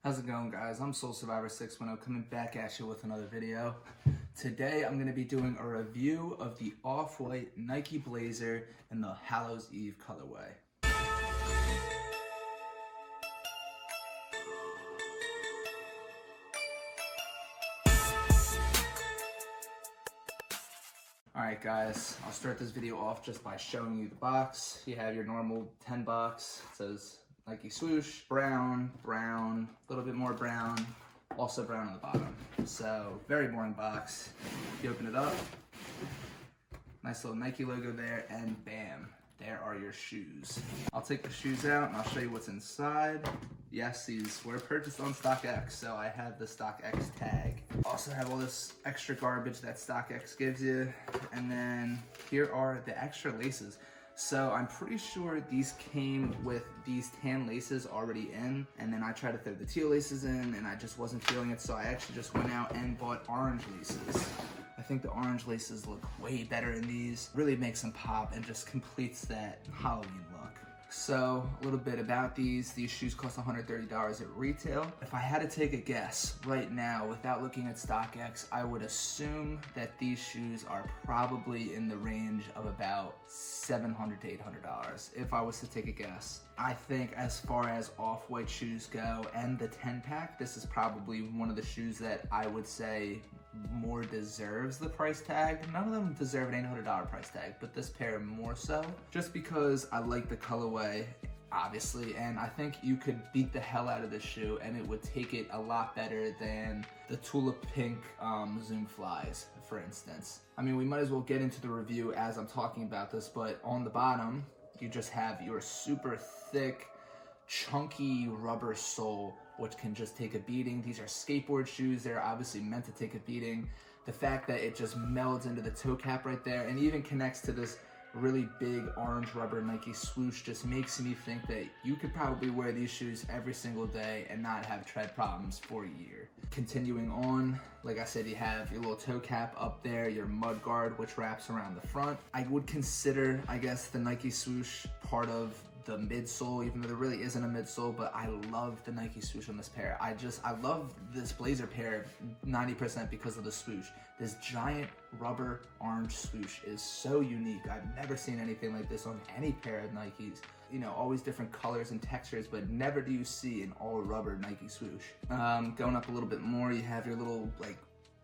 How's it going, guys? I'm Soul Survivor 610 coming back at you with another video. Today I'm going to be doing a review of the off-white Nike Blazer in the Hallows Eve colorway. Alright guys, I'll start this video off just by showing you the box. You have your normal 10 box. It says Nike swoosh, brown, brown, a little bit more brown, also brown on the bottom. So, very boring box. You open it up, nice little Nike logo there, and bam, there are your shoes. I'll take the shoes out and I'll show you what's inside. Yes, these were purchased on StockX, so I have the StockX tag. Also have all this extra garbage that StockX gives you, and then here are the extra laces. So I'm pretty sure these came with these tan laces already in, and then I tried to throw the teal laces in and I just wasn't feeling it, so I actually just went out and bought orange laces. I think the orange laces look way better in these. Really makes them pop and just completes that Halloween look. So a little bit about these. These shoes cost $130 at retail. If I had to take a guess right now without looking at StockX, I would assume that these shoes are probably in the range of about $700 to $800 if I was to take a guess. I think as far as off-white shoes go and the 10-pack, this is probably one of the shoes that I would say more deserves the price tag. None of them deserve an $800 price tag, but this pair more so, just because I like the colorway, obviously, and I think you could beat the hell out of this shoe and it would take it a lot better than the tulip pink Zoom Flies, for instance. I mean, we might as well get into the review as I'm talking about this, but on the bottom, you just have your super thick, chunky rubber sole, which can just take a beating. These are skateboard shoes. They're obviously meant to take a beating. The fact that it just melds into the toe cap right there and even connects to this really big orange rubber Nike swoosh just makes me think that you could probably wear these shoes every single day and not have tread problems for a year. Continuing on, like I said, you have your little toe cap up there, your mud guard, which wraps around the front. I would consider, I guess, the Nike swoosh part of the midsole, even though there really isn't a midsole, but I love the Nike swoosh on this pair. I love this Blazer pair 90% because of the swoosh. This giant rubber orange swoosh is so unique. I've never seen anything like this on any pair of Nikes. You know, always different colors and textures, but never do you see an all rubber Nike swoosh. Going up a little bit more, you have your little like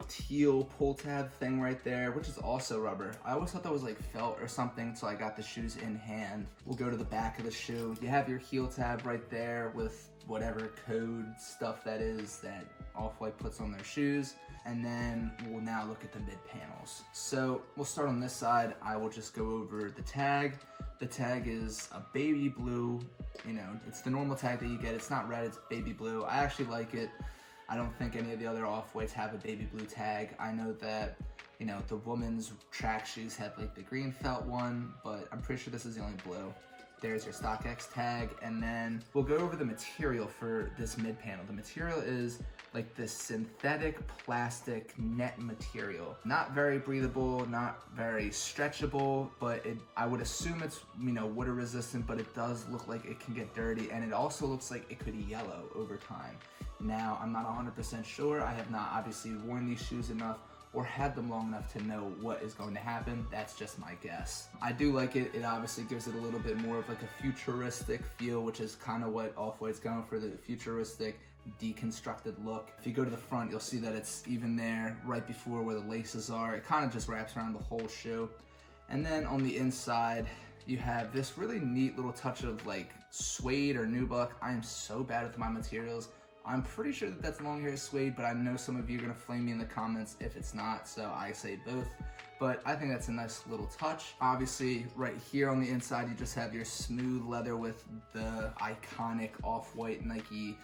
teal pull tab thing right there, which is also rubber. I always thought that was like felt or something until I got the shoes in hand. We'll go to the back of the shoe. You have your heel tab right there with whatever code stuff that is that Off-White puts on their shoes. And then we'll now look at the mid panels. So we'll start on this side. I will just go over the tag. The tag is a baby blue, you know, it's the normal tag that you get. It's not red, it's baby blue. I actually like it. I don't think any of the other off-whites have a baby blue tag. I know that, you know, the women's track shoes have like the green felt one, but I'm pretty sure this is the only blue. There's your StockX tag, and then we'll go over the material for this mid panel. The material is like this synthetic plastic net material. Not very breathable, not very stretchable, but I would assume it's, you know, water resistant, but it does look like it can get dirty, and it also looks like it could yellow over time. Now, I'm not 100% sure. I have not obviously worn these shoes enough or had them long enough to know what is going to happen. That's just my guess. I do like it. It obviously gives it a little bit more of like a futuristic feel, which is kind of what Off-White's going for, the futuristic, deconstructed look. If you go to the front, you'll see that it's even there right before where the laces are. It kind of just wraps around the whole shoe. And then on the inside, you have this really neat little touch of like suede or nubuck. I am so bad with my materials. I'm pretty sure that that's long hair suede, but I know some of you are gonna flame me in the comments if it's not, so I say both. But I think that's a nice little touch. Obviously, right here on the inside, you just have your smooth leather with the iconic Off-White Nike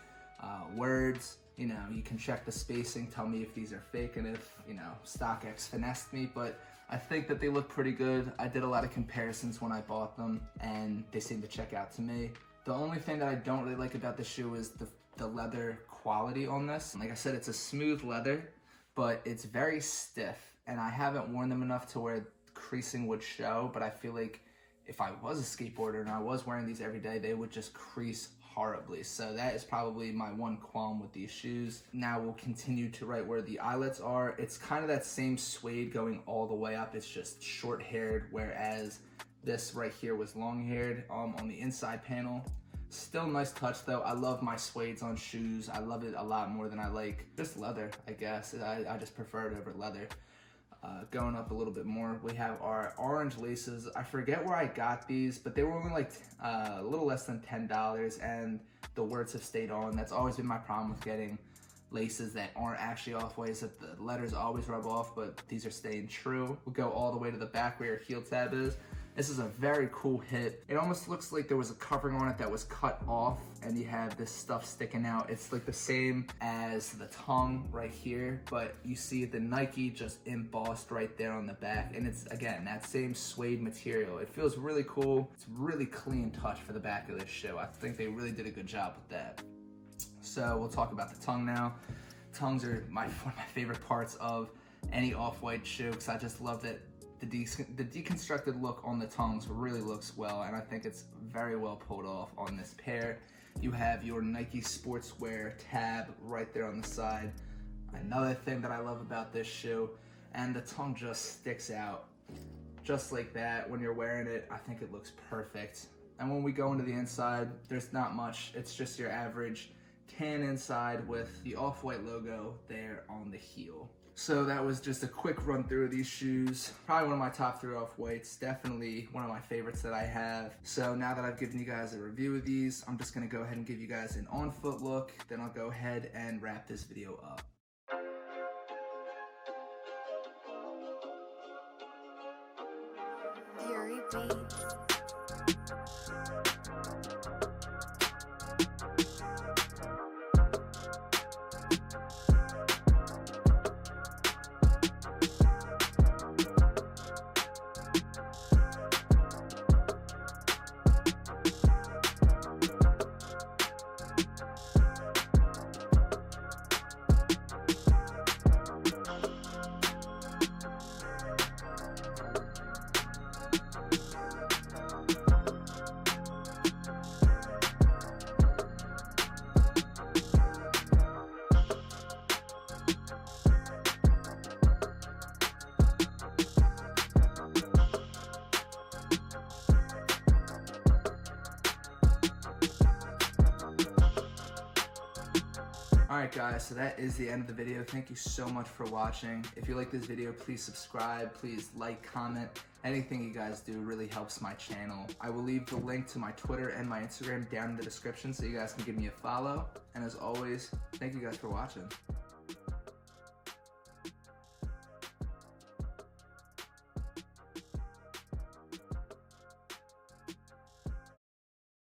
words. You know, you can check the spacing, tell me if these are fake and if, you know, StockX finessed me, but I think that they look pretty good. I did a lot of comparisons when I bought them, and they seem to check out to me. The only thing that I don't really like about the shoe is the leather quality on this. Like I said, it's a smooth leather, but it's very stiff, and I haven't worn them enough to where creasing would show, but I feel like if I was a skateboarder and I was wearing these every day, they would just crease horribly. So that is probably my one qualm with these shoes. Now we'll continue to right where the eyelets are. It's kind of that same suede going all the way up. It's just short-haired, whereas this right here was long-haired on the inside panel. Still nice touch though. I love my suedes on shoes. I love it a lot more than I like just leather, I guess. I just prefer it over leather. Going up a little bit more, we have our orange laces. I forget where I got these, but they were only like a little less than $10, and the words have stayed on. That's always been my problem with getting laces that aren't actually off-white, is that the letters always rub off, but these are staying true. We'll go all the way to the back where your heel tab is. This is a very cool hit. It almost looks like there was a covering on it that was cut off and you have this stuff sticking out. It's like the same as the tongue right here, but you see the Nike just embossed right there on the back. And it's, again, that same suede material. It feels really cool. It's really clean touch for the back of this shoe. I think they really did a good job with that. So we'll talk about the tongue now. Tongues are one of my favorite parts of any off-white shoe, because I just love that the deconstructed look on the tongues really looks well, and I think it's very well pulled off on this pair. You have your Nike Sportswear tab right there on the side. Another thing that I love about this shoe, and the tongue just sticks out just like that when you're wearing it. I think it looks perfect. And when we go into the inside, there's not much. It's just your average tan inside with the off-white logo there on the heel. So that was just a quick run through of these shoes. Probably one of my top 3 off-whites, definitely one of my favorites that I have. So now that I've given you guys a review of these, I'm just gonna go ahead and give you guys an on-foot look, then I'll go ahead and wrap this video up. Fury Beats. Alright guys, so that is the end of the video. Thank you so much for watching. If you like this video, please subscribe, please like, comment. Anything you guys do really helps my channel. I will leave the link to my Twitter and my Instagram down in the description so you guys can give me a follow. And as always, thank you guys for watching.